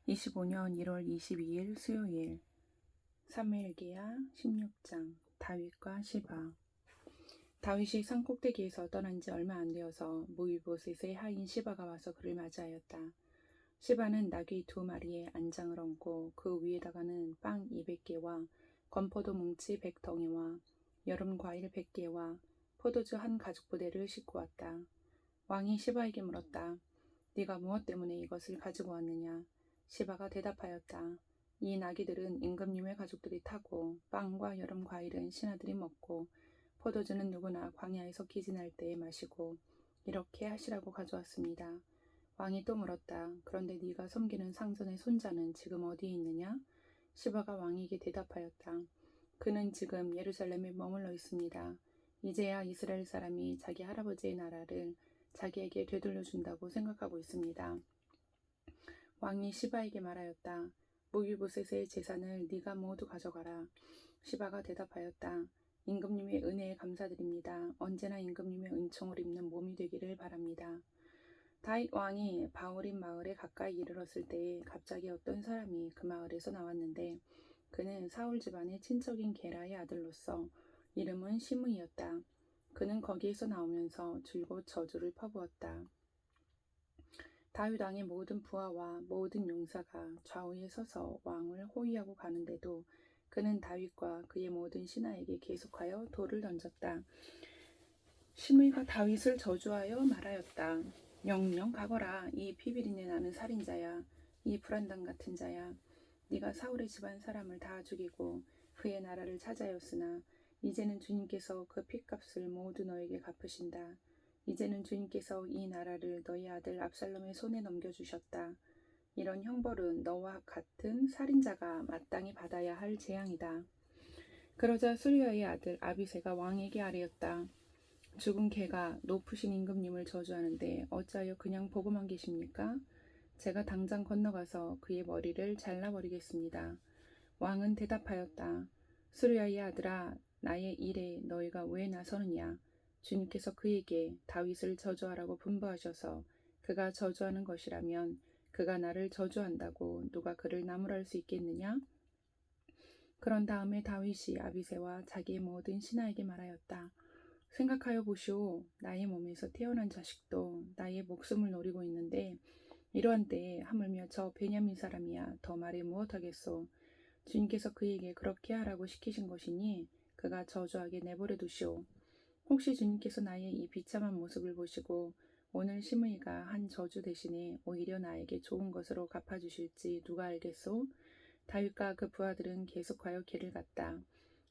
25년 1월 22일 수요일 사무엘기야 16장 다윗과 시바. 다윗이 산 꼭대기에서 떠난 지 얼마 안 되어서 모이보셋의 하인 시바가 와서 그를 맞이하였다. 시바는 나귀 2마리에 안장을 얹고 그 위에다가는 빵 200개와 건포도 뭉치 100덩이와 여름 과일 100개와 포도주 한 가죽부대를 싣고 왔다. 왕이 시바에게 물었다. 네가 무엇 때문에 이것을 가지고 왔느냐? 시바가 대답하였다. 이 나귀들은 임금님의 가족들이 타고 빵과 여름 과일은 신하들이 먹고 포도주는 누구나 광야에서 기진할 때에 마시고 이렇게 하시라고 가져왔습니다. 왕이 또 물었다. 그런데 네가 섬기는 상전의 손자는 지금 어디에 있느냐? 시바가 왕에게 대답하였다. 그는 지금 예루살렘에 머물러 있습니다. 이제야 이스라엘 사람이 자기 할아버지의 나라를 자기에게 되돌려준다고 생각하고 있습니다. 왕이 시바에게 말하였다. 모기보셋의 재산을 네가 모두 가져가라. 시바가 대답하였다. 임금님의 은혜에 감사드립니다. 언제나 임금님의 은총을 입는 몸이 되기를 바랍니다. 다윗 왕이 바울임 마을에 가까이 이르렀을 때에 갑자기 어떤 사람이 그 마을에서 나왔는데 그는 사울 집안의 친척인 게라의 아들로서 이름은 시므이였다. 그는 거기에서 나오면서 줄곧 저주를 퍼부었다. 다윗 왕의 모든 부하와 모든 용사가 좌우에 서서 왕을 호위하고 가는데도 그는 다윗과 그의 모든 신하에게 계속하여 돌을 던졌다. 시므이가 다윗을 저주하여 말하였다. 영영 가거라. 이 피비린내 나는 살인자야. 이 불안당 같은 자야. 네가 사울의 집안 사람을 다 죽이고 그의 나라를 차지하였으나 이제는 주님께서 그 핏값을 모두 너에게 갚으신다. 이제는 주님께서 이 나라를 너희 아들 압살롬의 손에 넘겨주셨다. 이런 형벌은 너와 같은 살인자가 마땅히 받아야 할 재앙이다. 그러자 수리아의 아들 아비새가 왕에게 아뢰었다. 죽은 개가 높으신 임금님을 저주하는데 어찌하여 그냥 보고만 계십니까? 제가 당장 건너가서 그의 머리를 잘라버리겠습니다. 왕은 대답하였다. 수리아의 아들아, 나의 일에 너희가 왜 나서느냐? 주님께서 그에게 다윗을 저주하라고 분부하셔서 그가 저주하는 것이라면 그가 나를 저주한다고 누가 그를 나무랄 수 있겠느냐? 그런 다음에 다윗이 아비새와 자기의 모든 신하에게 말하였다. 생각하여 보시오. 나의 몸에서 태어난 자식도 나의 목숨을 노리고 있는데 이러한 때에 하물며 저 베냐민 사람이야 더 말해 무엇하겠소. 주님께서 그에게 그렇게 하라고 시키신 것이니 그가 저주하게 내버려 두시오. 혹시 주님께서 나의 이 비참한 모습을 보시고 오늘 시므이가 한 저주 대신에 오히려 나에게 좋은 것으로 갚아주실지 누가 알겠소? 다윗과 그 부하들은 계속하여 길을 갔다.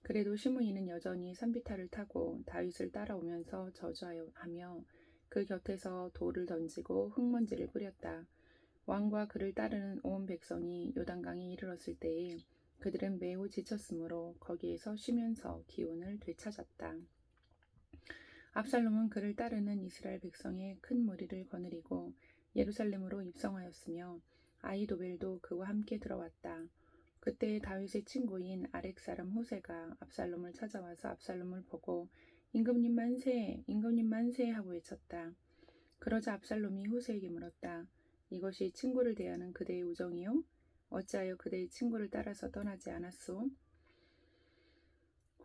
그래도 시므이는 여전히 산비탈을 타고 다윗을 따라오면서 저주하며 그 곁에서 돌을 던지고 흙먼지를 뿌렸다. 왕과 그를 따르는 온 백성이 요단강에 이르렀을 때에 그들은 매우 지쳤으므로 거기에서 쉬면서 기운을 되찾았다. 압살롬은 그를 따르는 이스라엘 백성의 큰 무리를 거느리고 예루살렘으로 입성하였으며 아히도벨도 그와 함께 들어왔다. 그때 다윗의 친구인 아렉 사람 호세가 압살롬을 찾아와서 압살롬을 보고 임금님 만세, 임금님 만세 하고 외쳤다. 그러자 압살롬이 호세에게 물었다. 이것이 친구를 대하는 그대의 우정이요? 어찌하여 그대의 친구를 따라서 떠나지 않았소?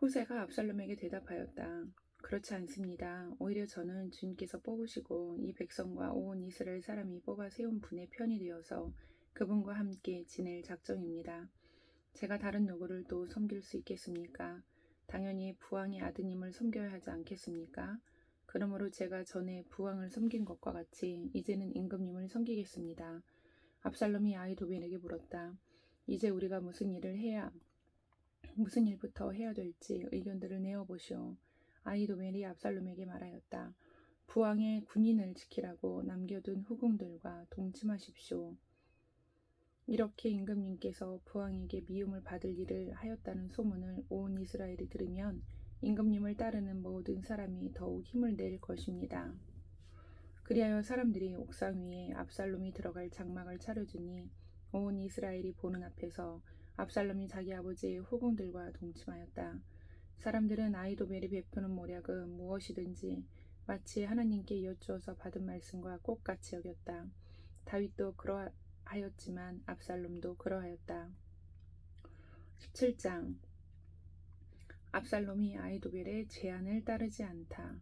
호세가 압살롬에게 대답하였다. 그렇지 않습니다. 오히려 저는 주님께서 뽑으시고 이 백성과 온 이스라엘 사람이 뽑아 세운 분의 편이 되어서 그분과 함께 지낼 작정입니다. 제가 다른 누구를 또 섬길 수 있겠습니까? 당연히 부왕의 아드님을 섬겨야 하지 않겠습니까? 그러므로 제가 전에 부왕을 섬긴 것과 같이 이제는 임금님을 섬기겠습니다. 압살롬이 아히도벨에게 물었다. 이제 우리가 무슨 일부터 해야 될지 의견들을 내어보시오. 아히도벨이 압살롬에게 말하였다. 부왕의 군인을 지키라고 남겨둔 후궁들과 동침하십시오. 이렇게 임금님께서 부왕에게 미움을 받을 일을 하였다는 소문을 온 이스라엘이 들으면 임금님을 따르는 모든 사람이 더욱 힘을 낼 것입니다. 그리하여 사람들이 옥상 위에 압살롬이 들어갈 장막을 차려주니 온 이스라엘이 보는 앞에서 압살롬이 자기 아버지의 후궁들과 동침하였다. 사람들은 아히도벨이 베푸는 모략은 무엇이든지 마치 하나님께 여쭈어서 받은 말씀과 똑같이 여겼다. 다윗도 하였지만 압살롬도 그러하였다. 17장. 압살롬이 아히도벨의 제안을 따르지 않다.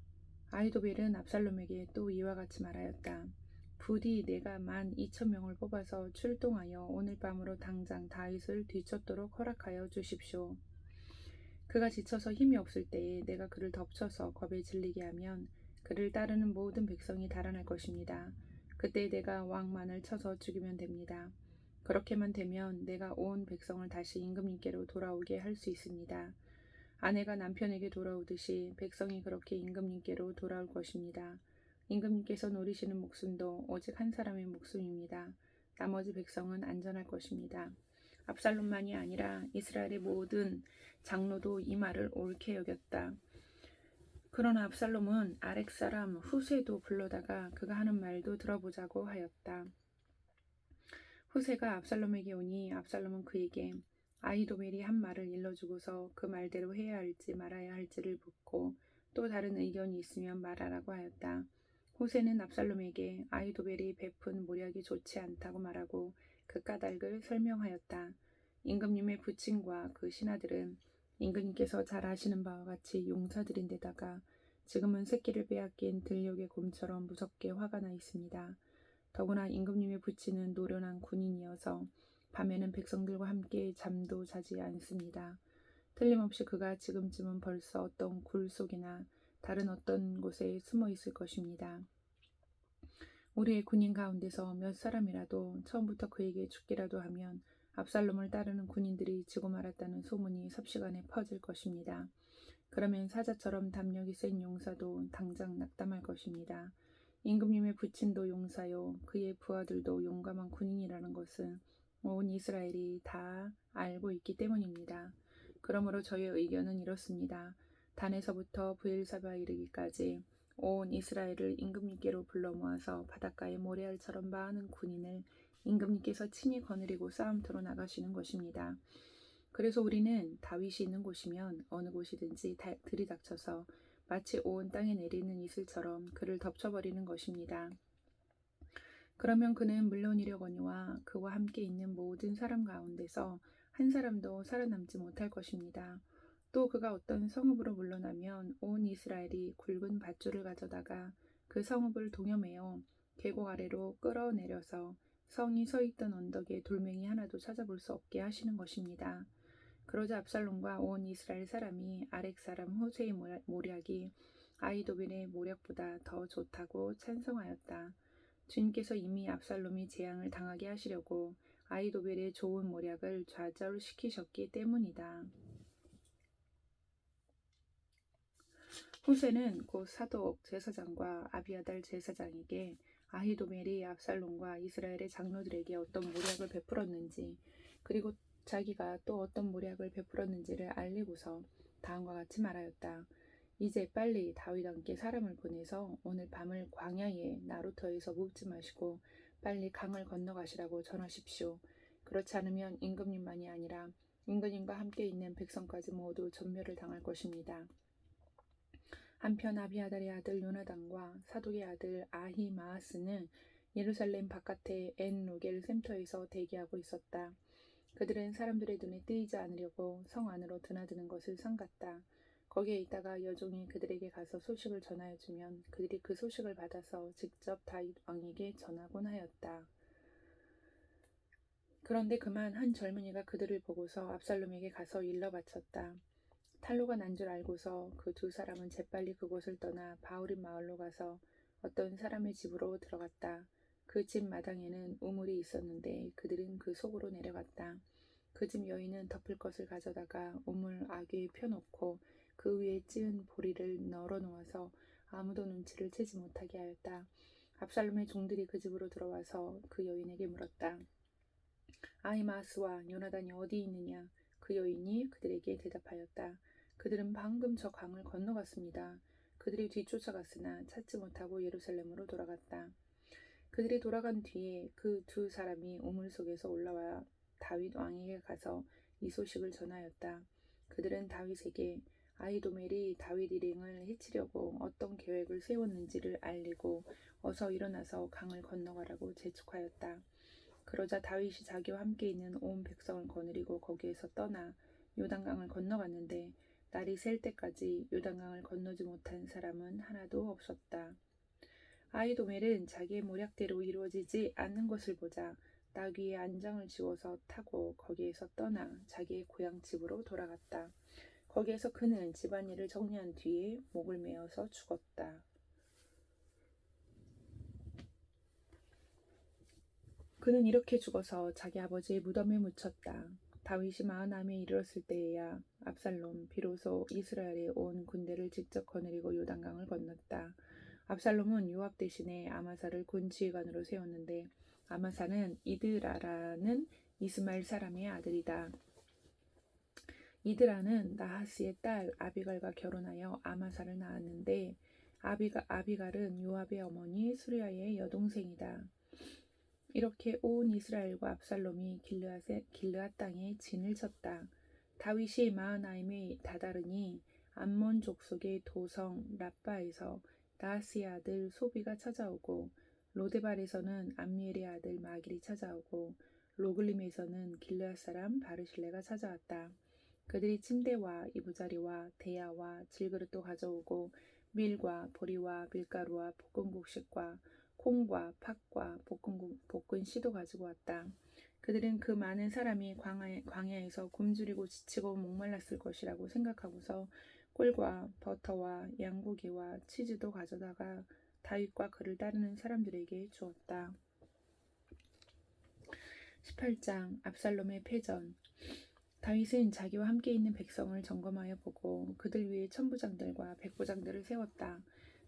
아히도벨은 압살롬에게 또 이와 같이 말하였다. 부디 내가 12,000명을 뽑아서 출동하여 오늘 밤으로 당장 다윗을 뒤쫓도록 허락하여 주십시오. 그가 지쳐서 힘이 없을 때에 내가 그를 덮쳐서 겁에 질리게 하면 그를 따르는 모든 백성이 달아날 것입니다. 그때 내가 왕만을 쳐서 죽이면 됩니다. 그렇게만 되면 내가 온 백성을 다시 임금님께로 돌아오게 할 수 있습니다. 아내가 남편에게 돌아오듯이 백성이 그렇게 임금님께로 돌아올 것입니다. 임금님께서 노리시는 목숨도 오직 한 사람의 목숨입니다. 나머지 백성은 안전할 것입니다. 압살롬만이 아니라 이스라엘의 모든 장로도 이 말을 옳게 여겼다. 그러나 압살롬은 아렉 사람 후세도 불러다가 그가 하는 말도 들어보자고 하였다. 후세가 압살롬에게 오니 압살롬은 그에게 아히도벨이 한 말을 일러주고서 그 말대로 해야 할지 말아야 할지를 묻고 또 다른 의견이 있으면 말하라고 하였다. 후세는 압살롬에게 아히도벨이 베푼 모략이 좋지 않다고 말하고 그 까닭을 설명하였다. 임금님의 부친과 그 신하들은 임금님께서 잘 아시는 바와 같이 용사들인데다가 지금은 새끼를 빼앗긴 들녘의 곰처럼 무섭게 화가 나 있습니다. 더구나 임금님의 부친은 노련한 군인이어서 밤에는 백성들과 함께 잠도 자지 않습니다. 틀림없이 그가 지금쯤은 벌써 어떤 굴 속이나 다른 어떤 곳에 숨어 있을 것입니다. 우리의 군인 가운데서 몇 사람이라도 처음부터 그에게 죽기라도 하면 압살롬을 따르는 군인들이 지고 말았다는 소문이 삽시간에 퍼질 것입니다. 그러면 사자처럼 담력이 센 용사도 당장 낙담할 것입니다. 임금님의 부친도 용사요 그의 부하들도 용감한 군인이라는 것은 온 이스라엘이 다 알고 있기 때문입니다. 그러므로 저의 의견은 이렇습니다. 단에서부터 브엘사바에 이르기까지 온 이스라엘을 임금님께로 불러 모아서 바닷가에 모래알처럼 많은 군인을 임금님께서 친히 거느리고 싸움터로 나가시는 것입니다. 그래서 우리는 다윗이 있는 곳이면 어느 곳이든지 들이닥쳐서 마치 온 땅에 내리는 이슬처럼 그를 덮쳐버리는 것입니다. 그러면 그는 물론이려거니와 그와 함께 있는 모든 사람 가운데서 한 사람도 살아남지 못할 것입니다. 또 그가 어떤 성읍으로 물러나면 온 이스라엘이 굵은 밧줄을 가져다가 그 성읍을 동여매어 계곡 아래로 끌어내려서 성이 서 있던 언덕에 돌멩이 하나도 찾아볼 수 없게 하시는 것입니다. 그러자 압살롬과 온 이스라엘 사람이 아렉 사람 후세의 모략이 아히도벨의 모략보다 더 좋다고 찬성하였다. 주님께서 이미 압살롬이 재앙을 당하게 하시려고 아히도벨의 좋은 모략을 좌절시키셨기 때문이다. 후세는 곧 사독 제사장과 아비아달 제사장에게 아히도벨이 압살롬과 이스라엘의 장로들에게 어떤 모략을 베풀었는지 그리고 자기가 또 어떤 모략을 베풀었는지를 알리고서 다음과 같이 말하였다. 이제 빨리 다윗 왕께 사람을 보내서 오늘 밤을 광야의 나루터에서 묵지 마시고 빨리 강을 건너가시라고 전하십시오. 그렇지 않으면 임금님만이 아니라 임금님과 함께 있는 백성까지 모두 전멸을 당할 것입니다. 한편 아비아달의 아들 요나단과 사독의 아들 아히마아스는 예루살렘 바깥의 엔 로겔 샘터에서 대기하고 있었다. 그들은 사람들의 눈에 띄지 않으려고 성 안으로 드나드는 것을 삼갔다. 거기에 있다가 여종이 그들에게 가서 소식을 전하여주면 그들이 그 소식을 받아서 직접 다윗 왕에게 전하곤 하였다. 그런데 그만 한 젊은이가 그들을 보고서 압살롬에게 가서 일러 바쳤다. 탈로가 난 줄 알고서 그 두 사람은 재빨리 그곳을 떠나 바울임 마을로 가서 어떤 사람의 집으로 들어갔다. 그 집 마당에는 우물이 있었는데 그들은 그 속으로 내려갔다. 그 집 여인은 덮을 것을 가져다가 우물 아귀에 펴놓고 그 위에 찌은 보리를 널어 놓아서 아무도 눈치를 채지 못하게 하였다. 압살롬의 종들이 그 집으로 들어와서 그 여인에게 물었다. 아히마스와 요나단이 어디 있느냐? 그 여인이 그들에게 대답하였다. 그들은 방금 저 강을 건너갔습니다. 그들이 뒤쫓아갔으나 찾지 못하고 예루살렘으로 돌아갔다. 그들이 돌아간 뒤에 그 두 사람이 우물 속에서 올라와 다윗 왕에게 가서 이 소식을 전하였다. 그들은 다윗에게 아히도멜이 다윗 일행을 해치려고 어떤 계획을 세웠는지를 알리고 어서 일어나서 강을 건너가라고 재촉하였다. 그러자 다윗이 자기와 함께 있는 온 백성을 거느리고 거기에서 떠나 요단강을 건너갔는데 날이 셀 때까지 요단강을 건너지 못한 사람은 하나도 없었다. 아히도멜은 자기의 모략대로 이루어지지 않는 것을 보자 나귀의 안장을 지워서 타고 거기에서 떠나 자기의 고향 집으로 돌아갔다. 거기에서 그는 집안일을 정리한 뒤에 목을 메어서 죽었다. 그는 이렇게 죽어서 자기 아버지의 무덤에 묻혔다. 다윗이 40암에 이르렀을 때에야 압살롬 비로소 이스라엘의 온 군대를 직접 거느리고 요단강을 건넜다. 압살롬은 요압 대신에 아마사를 군 지휘관으로 세웠는데 아마사는 이드라라는 이스마엘 사람의 아들이다. 이드라는 나하스의 딸 아비갈과 결혼하여 아마사를 낳았는데 아비갈은 요압의 어머니 수리아의 여동생이다. 이렇게 온 이스라엘과 압살롬이 길르앗 땅에 진을 쳤다. 다윗이 마하나임에 다다르니 암몬 족속의 도성 라빠에서 나하스의 아들 소비가 찾아오고 로데발에서는 암미엘의 아들 마길이 찾아오고 로글림에서는 길르앗 사람 바르실레가 찾아왔다. 그들이 침대와 이부자리와 대야와 질그릇도 가져오고 밀과 보리와 밀가루와 볶은 곡식과 콩과 팥과 볶은 씨도 가지고 왔다. 그들은 그 많은 사람이 광야에서 굶주리고 지치고 목말랐을 것이라고 생각하고서 꿀과 버터와 양고기와 치즈도 가져다가 다윗과 그를 따르는 사람들에게 주었다. 18장 압살롬의 패전. 다윗은 자기와 함께 있는 백성을 점검하여 보고 그들 위에 천부장들과 백부장들을 세웠다.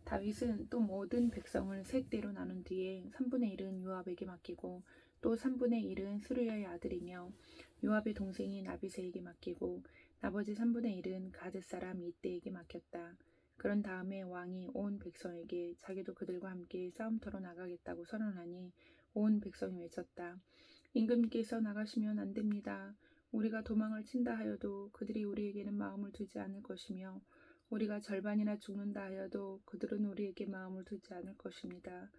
다윗은 또 모든 백성을 세 떼로 나눈 뒤에 3분의 1은 요압에게 맡기고 또 3분의 1은 스루야의 아들이며 요압의 동생인 아비새에게 맡기고 나머지 3분의 1은 가드 사람 이때에게 맡겼다. 그런 다음에 왕이 온 백성에게 자기도 그들과 함께 싸움터로 나가겠다고 선언하니 온 백성이 외쳤다. 임금님께서 나가시면 안 됩니다. 우리가 도망을 친다 하여도 그들이 우리에게는 마음을 두지 않을 것이며 우리가 절반이나 죽는다 하여도 그들은 우리에게 마음을 두지 않을 것입니다.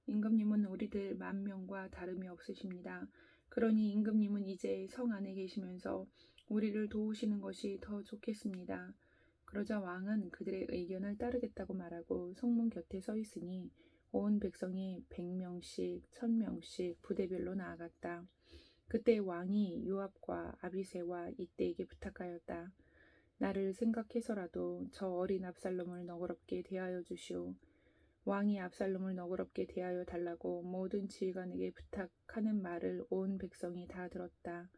임금님은 우리들 10,000명과 다름이 없으십니다. 그러니 임금님은 이제 성 안에 계시면서 우리를 도우시는 것이 더 좋겠습니다. 그러자 왕은 그들의 의견을 따르겠다고 말하고 성문 곁에 서 있으니 온 백성이 100명씩 1000명씩 부대별로 나아갔다. 그때 왕이 요압과 아비새와 이때에게 부탁하였다. 나를 생각해서라도 저 어린 압살롬을 너그럽게 대하여 주시오. 왕이 압살롬을 너그럽게 대하여 달라고 모든 지휘관에게 부탁하는 말을 온 백성이 다 들었다.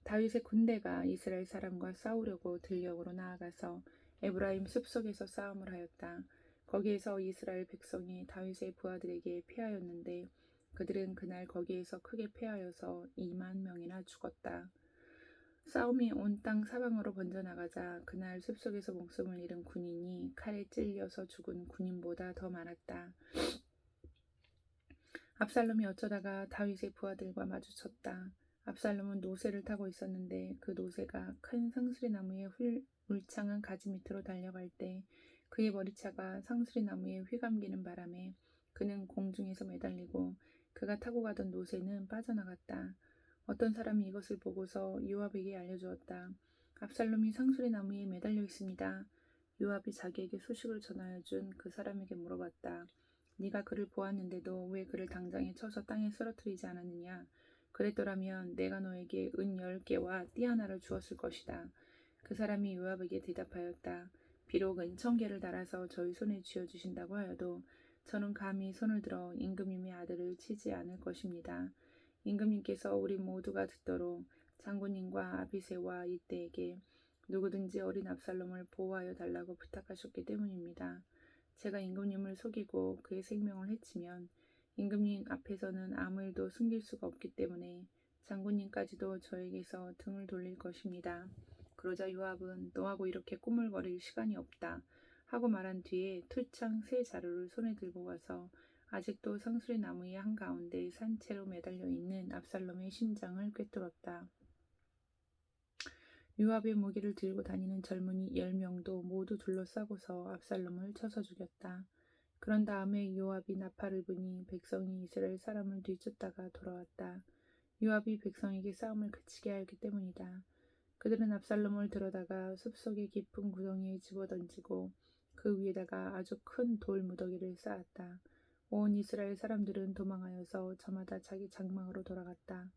다윗의 군대가 이스라엘 사람과 싸우려고 들녘으로 나아가서 에브라임 숲속에서 싸움을 하였다. 거기에서 이스라엘 백성이 다윗의 부하들에게 패하였는데 그들은 그날 거기에서 크게 패하여서 20,000명이나 죽었다. 싸움이 온 땅 사방으로 번져나가자 그날 숲속에서 목숨을 잃은 군인이 칼에 찔려서 죽은 군인보다 더 많았다. 압살롬이 어쩌다가 다윗의 부하들과 마주쳤다. 압살롬은 노새를 타고 있었는데 그 노새가 큰 상수리나무의 울창한 가지 밑으로 달려갈 때 그의 머리차가 상수리나무에 휘감기는 바람에 그는 공중에서 매달리고 그가 타고 가던 노새는 빠져나갔다. 어떤 사람이 이것을 보고서 요압에게 알려주었다. 압살롬이 상수리나무에 매달려 있습니다. 요압이 자기에게 소식을 전하여 준 그 사람에게 물어봤다. 네가 그를 보았는데도 왜 그를 당장에 쳐서 땅에 쓰러뜨리지 않았느냐? 그랬더라면 내가 너에게 은 10개와 띠 하나를 주었을 것이다. 그 사람이 요압에게 대답하였다. 비록 은 1,000개를 달아서 저희 손에 쥐어주신다고 하여도 저는 감히 손을 들어 임금님의 아들을 치지 않을 것입니다. 임금님께서 우리 모두가 듣도록 장군님과 아비새와 이때에게 누구든지 어린 압살롬을 보호하여 달라고 부탁하셨기 때문입니다. 제가 임금님을 속이고 그의 생명을 해치면 임금님 앞에서는 아무 일도 숨길 수가 없기 때문에 장군님까지도 저에게서 등을 돌릴 것입니다. 그러자 요압은 너하고 이렇게 꾸물거릴 시간이 없다 하고 말한 뒤에 투창 새 자루를 손에 들고 가서 아직도 상수리 나무의 한가운데 산채로 매달려 있는 압살롬의 심장을 꿰뚫었다. 요압의 무기를 들고 다니는 젊은이 10명도 모두 둘러싸고서 압살롬을 쳐서 죽였다. 그런 다음에 요압이 나팔을 부니 백성이 이스라엘 사람을 뒤쫓다가 돌아왔다. 요압이 백성에게 싸움을 그치게 하였기 때문이다. 그들은 압살롬을 들어다가 숲속의 깊은 구덩이에 집어던지고 그 위에다가 아주 큰 돌 무더기를 쌓았다. 온 이스라엘 사람들은 도망하여서 저마다 자기 장막으로 돌아갔다.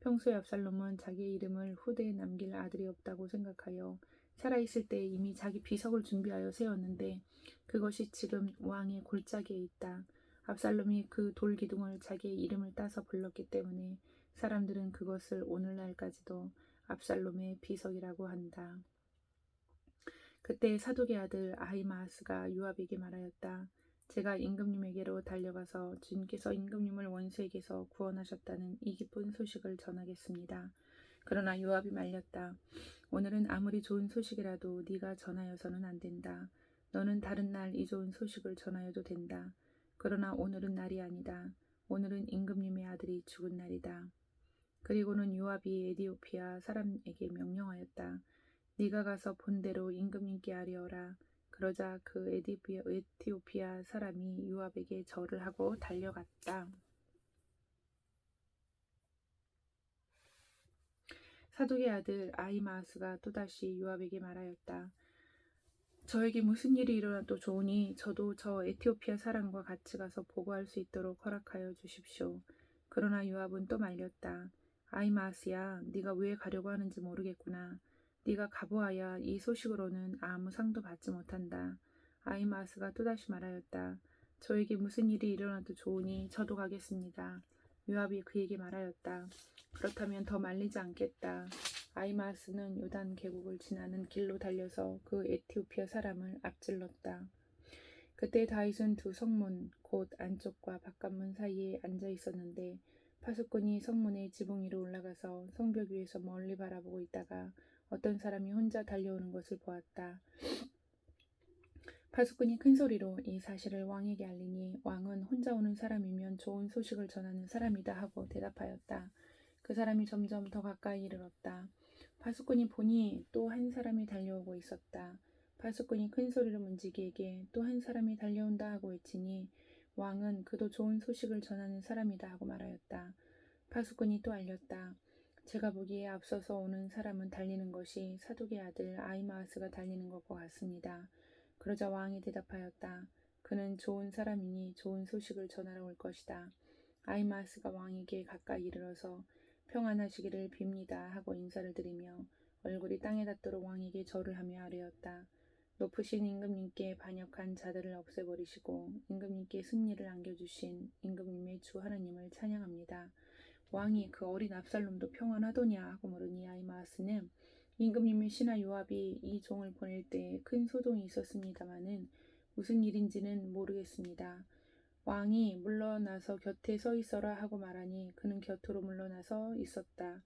평소에 압살롬은 자기의 이름을 후대에 남길 아들이 없다고 생각하여 살아있을 때 이미 자기 비석을 준비하여 세웠는데 그것이 지금 왕의 골짜기에 있다. 압살롬이 그 돌기둥을 자기의 이름을 따서 불렀기 때문에 사람들은 그것을 오늘날까지도 압살롬의 비석이라고 한다. 그때 사독의 아들 아히마아스가 요압에게 말하였다. 제가 임금님에게로 달려가서 주님께서 임금님을 원수에게서 구원하셨다는 이 기쁜 소식을 전하겠습니다. 그러나 요압이 말렸다. 오늘은 아무리 좋은 소식이라도 네가 전하여서는 안 된다. 너는 다른 날 이 좋은 소식을 전하여도 된다. 그러나 오늘은 날이 아니다. 오늘은 임금님의 아들이 죽은 날이다. 그리고는 요압이 에디오피아 사람에게 명령하였다. 네가 가서 본대로 임금님께 아뢰어라. 그러자 그 에티오피아 사람이 요압에게 절을 하고 달려갔다. 사독의 아들 아히마아스가 또다시 요압에게 말하였다. 저에게 무슨 일이 일어나도 좋으니 저도 저 에티오피아 사람과 같이 가서 보고할 수 있도록 허락하여 주십시오. 그러나 요압은 또 말렸다. 아히마아스야, 네가 왜 가려고 하는지 모르겠구나. 네가 가보아야 이 소식으로는 아무 상도 받지 못한다. 아히마아스가 또다시 말하였다. 저에게 무슨 일이 일어나도 좋으니 저도 가겠습니다. 요압이 그에게 말하였다. 그렇다면 더 말리지 않겠다. 아히마아스는 요단 계곡을 지나는 길로 달려서 그 에티오피아 사람을 앞질렀다. 그때 다윗은 두 성문 곧 안쪽과 바깥문 사이에 앉아 있었는데 파수꾼이 성문의 지붕 위로 올라가서 성벽 위에서 멀리 바라보고 있다가 어떤 사람이 혼자 달려오는 것을 보았다. 파수꾼이 큰 소리로 이 사실을 왕에게 알리니 왕은 혼자 오는 사람이면 좋은 소식을 전하는 사람이다 하고 대답하였다. 그 사람이 점점 더 가까이 이르렀다. 파수꾼이 보니 또 한 사람이 달려오고 있었다. 파수꾼이 큰 소리로 문지기에게 또 한 사람이 달려온다 하고 외치니 왕은 그도 좋은 소식을 전하는 사람이다 하고 말하였다. 파수꾼이 또 알렸다. 제가 보기에 앞서서 오는 사람은 달리는 것이 사독의 아들 아히마아스가 달리는 것과 같습니다. 그러자 왕이 대답하였다. 그는 좋은 사람이니 좋은 소식을 전하러 올 것이다. 아히마아스가 왕에게 가까이 이르러서 평안하시기를 빕니다 하고 인사를 드리며 얼굴이 땅에 닿도록 왕에게 절을 하며 아뢰었다. 높으신 임금님께 반역한 자들을 없애버리시고 임금님께 승리를 안겨주신 임금님의 주 하나님을 찬양합니다. 왕이 그 어린 압살롬도 평안하더냐 하고 물으니 아히마아스는 임금님의 신하 요압이 이 종을 보낼 때 큰 소동이 있었습니다마는 무슨 일인지는 모르겠습니다. 왕이 물러나서 곁에 서 있어라 하고 말하니 그는 곁으로 물러나서 있었다.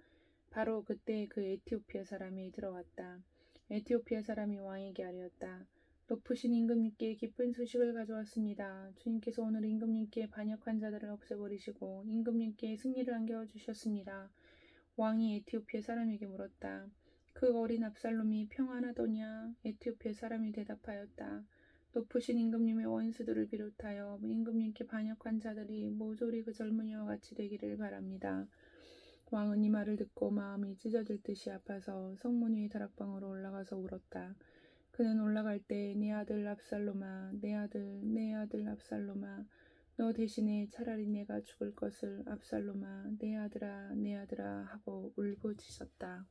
바로 그때 그 에티오피아 사람이 들어왔다. 에티오피아 사람이 왕에게 아뢰었다. 높으신 임금님께 기쁜 소식을 가져왔습니다. 주님께서 오늘 임금님께 반역한 자들을 없애버리시고 임금님께 승리를 안겨주셨습니다. 왕이 에티오피아 사람에게 물었다. 그 어린 압살롬이 평안하더냐? 에티오피아 사람이 대답하였다. 높으신 임금님의 원수들을 비롯하여 임금님께 반역한 자들이 모조리 그 젊은이와 같이 되기를 바랍니다. 왕은 이 말을 듣고 마음이 찢어질 듯이 아파서 성문 위의 다락방으로 올라가서 울었다. 그는 올라갈 때 내 아들 압살롬아, 내 아들 압살롬아, 너 대신에 차라리 내가 죽을 것을 압살롬아, 내 아들아 하고 울부짖었다.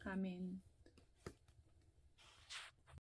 아멘.